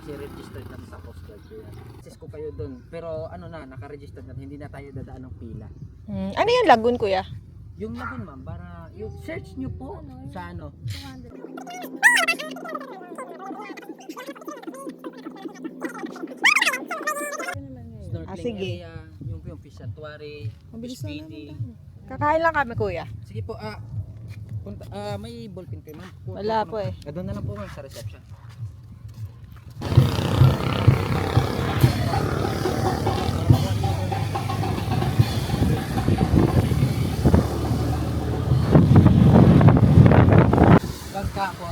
kasi registered na sa Coast Guard ko yan. Access ko kayo doon. Pero ano na, naka-registered na, hindi na tayo dadaan ng pila. Ano yung lagoon, kuya? Yung laban ma'am, para yung search nyo po sa ano. 200. Snorkeling Sige. area, yung fish sanctuary, fish feeding. Kakain lang kami, kuya. Sige po, may ballpen kayo ma'am. Wala po eh. Doon na lang po ma'am sa reception. Bangka po,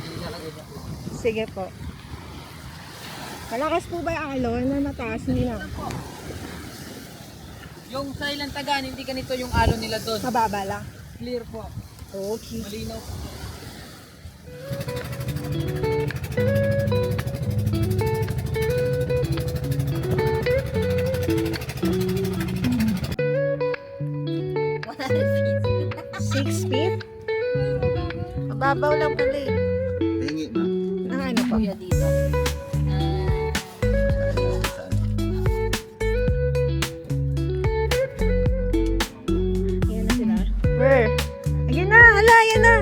ilalagay niya po. Sige po. Malakas po ba yung alon na mataas? Hindi na. Yung sa ilang tagaan, hindi ganito yung alon nila doon. Mababa lang. Clear po. Okay. Malinaw po. Six feet? Mababaw lang pala eh. Tingi na. Nang ano po? dito. Ayan na sila. Where? Ayan na! Ala! Ayan na!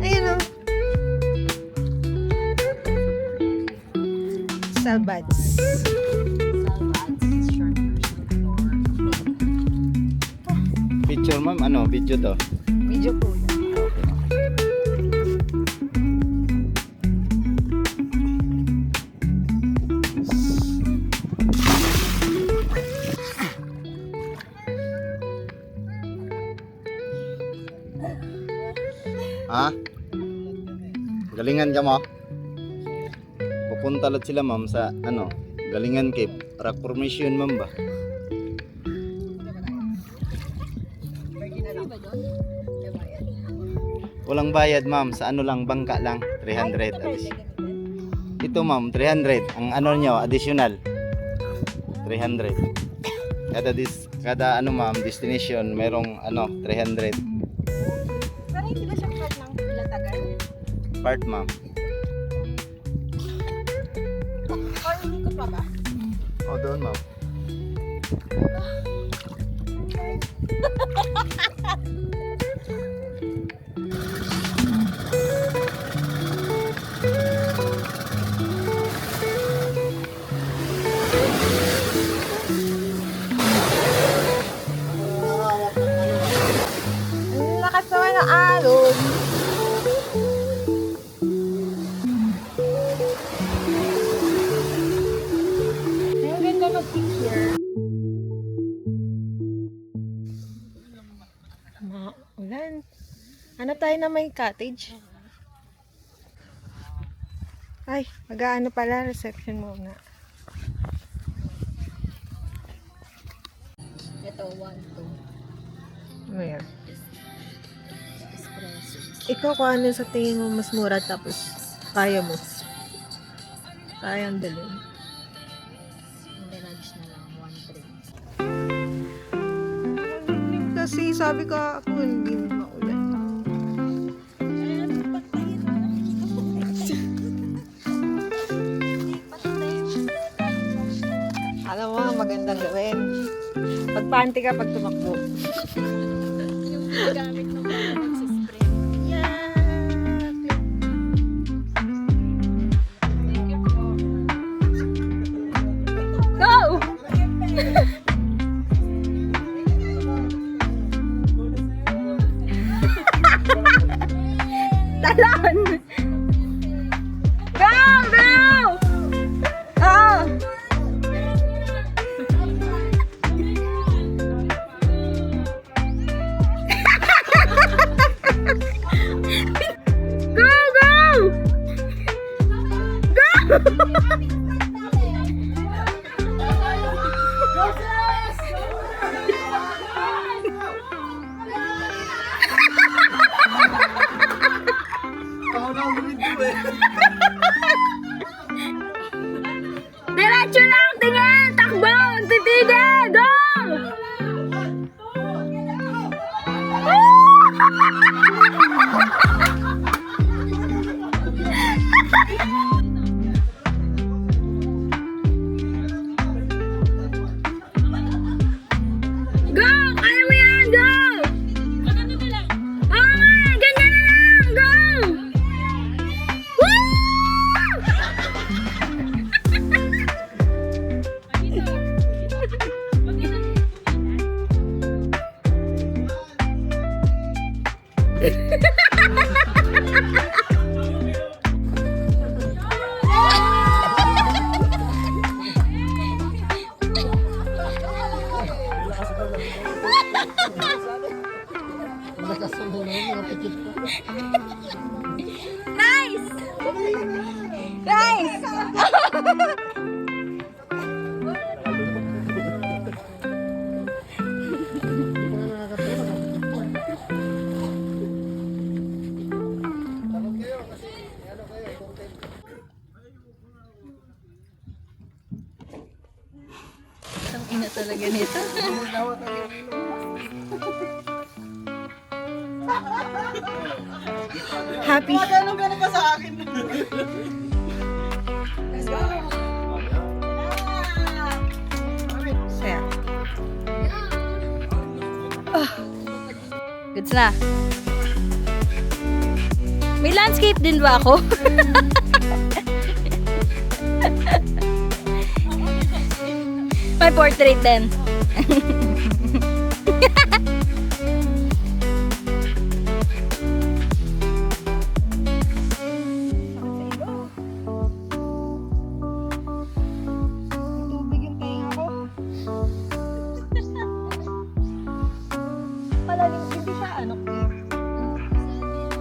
Ayan o. Salbads. Picture ma'am, ano? Video to. Video po yan. Ha? Galingan ka mo? Pupunta lang sila ma'am sa ano? Galingan Cave. Rock formation ma'am ba? Walang bayad ma'am, sa ano lang, bangka lang, 300. Ito ma'am, 300. Ang ano nyo, additional. 300. Kada ano ma'am, destination, merong ano, 300. Pero hindi ba siya part ng Latagan? Part ma'am. Or hindi ko pa ba? O doon ma'am. Ang lakas naman ng alon. Ang ganda mag-picture. Maulan. Hanap tayo na may cottage. Ay, mag-aano pala, reception muna. Ito, 1, 2. Where? Espresso. Ikaw kung ano sa tingin mo mas mura tapos kaya mo. Kaya ang dalhin. Hindi lunch na lang, 1, 3. Kasi sabi ko ako hindi maulan. Alam mo, magandang gawin. Pagpanti ka pag tumakbo. Yung gamit mo ba mag-spray? Yeah! Go! Talon! Go! Go! Oh! Go! Go! Diretso lang! Tingin! Takbo! Titigil! Go! Ang ina talaga nito. Happy. Ganun pa sa akin. Let's go. Saya. Goods na. May landscape din ba ako? May portrait din. Tubig yung tainga ko. Palalim, hindi siya ano.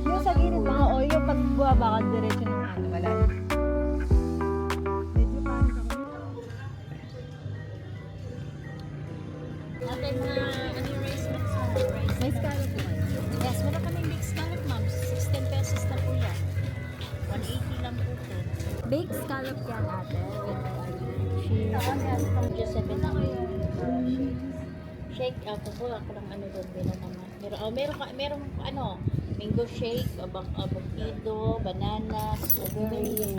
Yung sa gilid mga o, yung pag buwaba ka diretso ng ano, malalim. Medyo panik ako. Ate, mga ano yung rice mix mo? May scallop po kayo. Yes, meron kami mix scallop, ma'am. 16 pesos na po yan. 180 lang po po. Baked scallop yan, ate. With cheese. Pang Giuseppe na kayo. Shake, ako po. Ako lang ano doon. Meron ano, mango shake, avocado, banana, strawberry.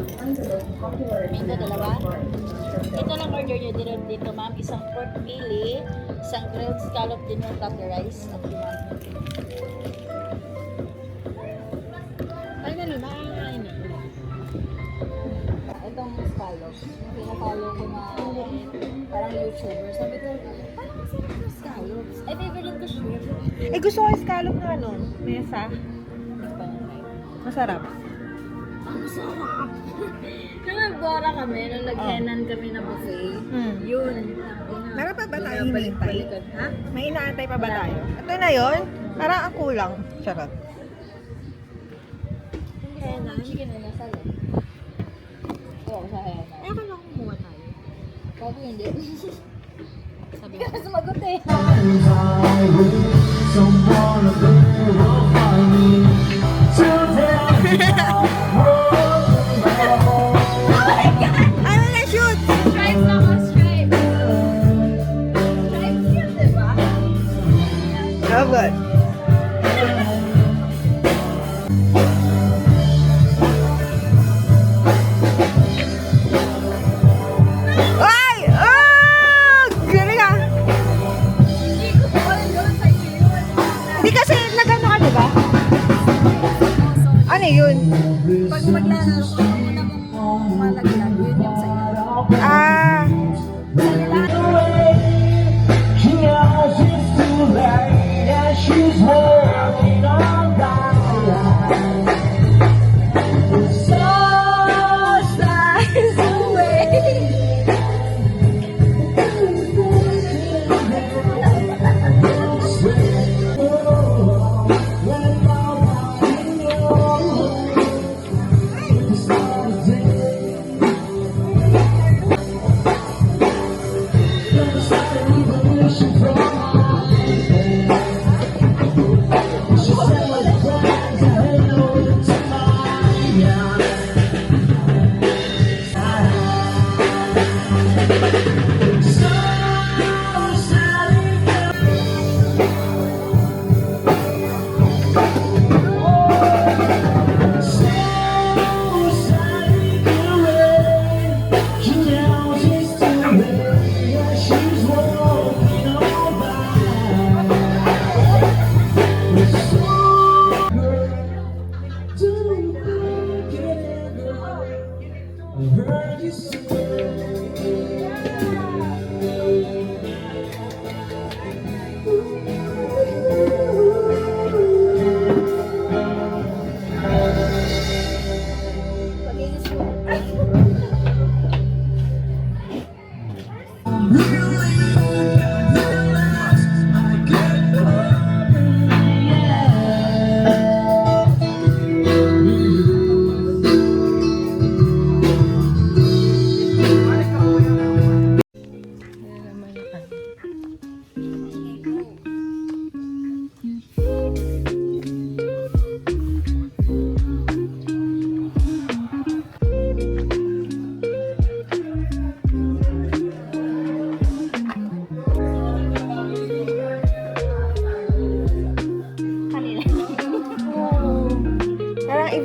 Mango, dalawa. Ito lang order nyo dito, ma'am. Isang pork belly, isang grilled scallop din yung tatty rice. At ma'am. Ay, nali, makakain na. Itong scallops, yung pinapalo ko na parang YouTuber. Sabi ko, parang masarap yung scallops. Ay, favorite ko shrimp. Eh, gusto ko yung scallop na ano, mesa. Masarap. Ang sarap! Nung nagbora kami, nung naghenan kami na buffet, yun. Meron pa ba tayo Balik- hinihintay? balikan. Ha? May inaantay pa ba tayo? Ito na yon. Parang ang kulang. Charot. Henan? Sige na, nasa loob. Oo, sa henan. Eh, ako lang kumuha tayo. Bago hindi. Sabi ko. Sumagot eh. Ay, wala shoot! Stripes na ko, stripes. Stripes yun, diba? Oh, good. Ay! Oh! Galing ah! Hindi ko pa rin gawin sa iyo yun. Hindi kasi nagano ka, diba? Ano yun? Pag maglalaro ko, una mong malaglag, yun yung sa iyo. Ah!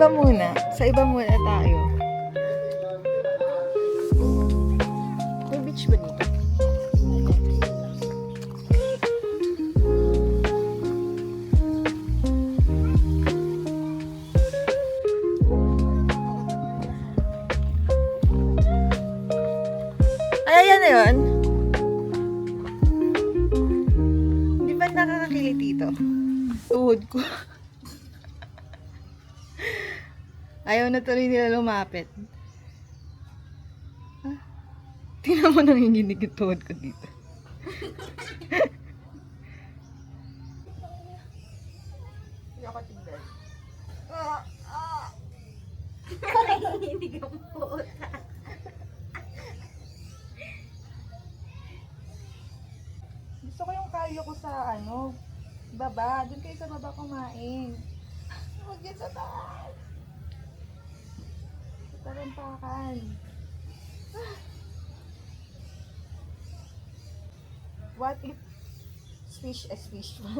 iba muna. Sa iba muna tayo. May beach ba dito? Ay, ayan na yun. Di ba nakakakilit dito? Tuhod ko. Ayaw na tuloy nila lumapit. Ah, tingnan mo nanginginig yung tuhod ko dito. Hindi ako tignan. Hindi ka po. Gusto ko yung kalyo ko sa baba. Doon kayo sa baba kumain. Huwag yan sa taas. Sa talampakan. What if fish is fish pa?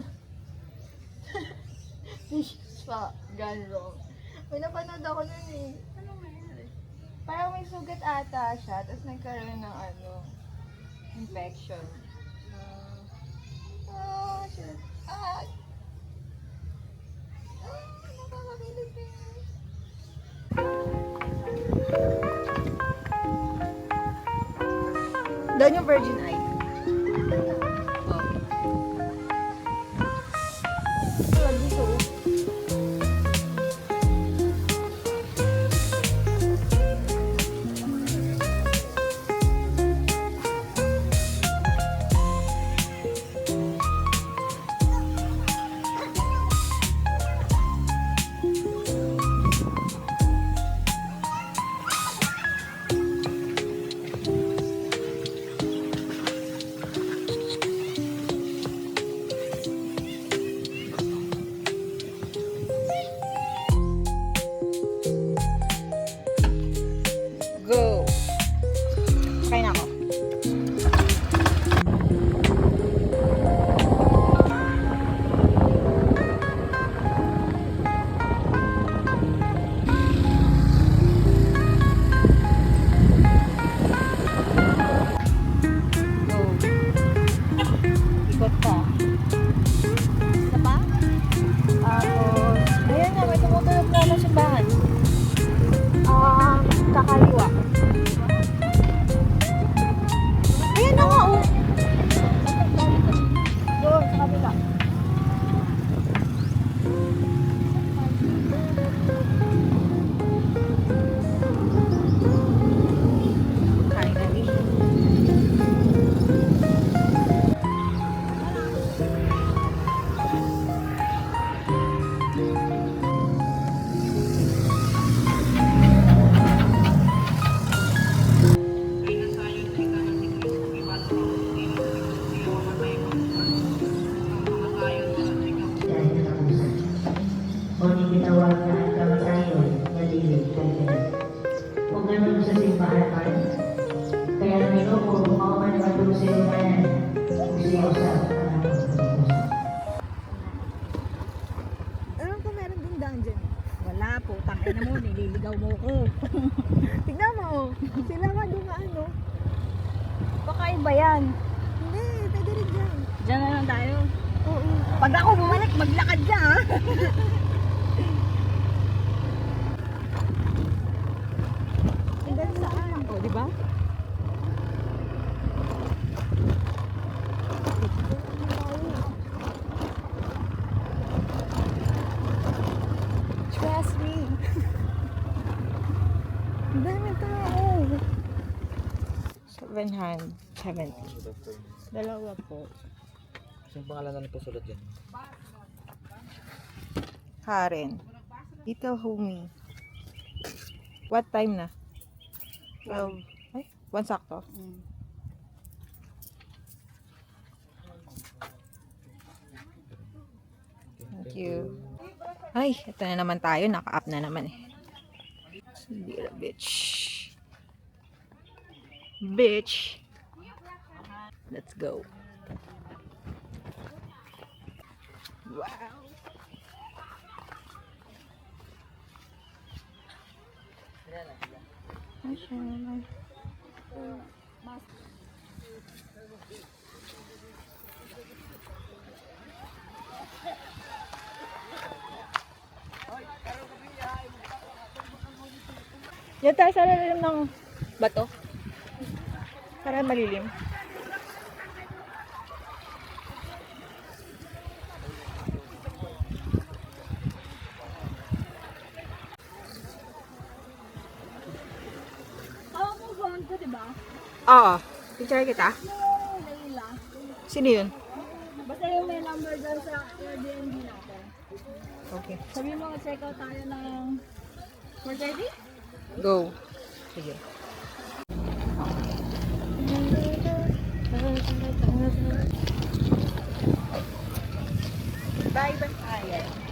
Fish pa. Gone wrong. May napanood ako nun eh. Ano mayroon? Parang may sugat ata siya. Tapos nagkaroon ng infection. Shit. Nakakakilig din. Doon yung virgin eye. Dito. Go! Kain ako. Go. Ikot pa. Isa pa? Tapos, ayan na, may tumutulog na ng simbahan. Kakaliwa. Ayan na nga, oh. Doon, sa kabila. Finally. Ngunit tinawag na ang kamatayon na lilig kanya. Kung ganun sa simbahan, kaya minuko ako man matulog sa iyo man, kung siya usap ang Alam ko meron din daan dyan. Wala po, tangay na mo, nililigaw mo ko. Tignan mo, oh. Sila nga dumaan, no? Baka iba yan. Hindi, pwede rin dyan. Diyan na lang tayo. Oo. Pag ako bumalik, maglakad ka, ha? Hanggang saan? O, di ba? Trust me. Ang dami tao. 770. Dalawa po. Yung pangalan na po sulat yan. Karen. Ito, homie. What time na? 12. Ay, 1 sakto. Thank you. Ay, ito na naman tayo. Naka-up na naman eh. Sibira, bitch. Bitch. Let's go. Wow. Yan tayo sa lalim ng bato. Para malilim. Hawak mo phone ko, di ba? Oo. Picture kita. Yung Layla. Sino yun? Basta yung may number dyan sa Airbnb natin. Okay. Sabi mo, check out tayo ng 4:30? Go. Sige. Bye, bye.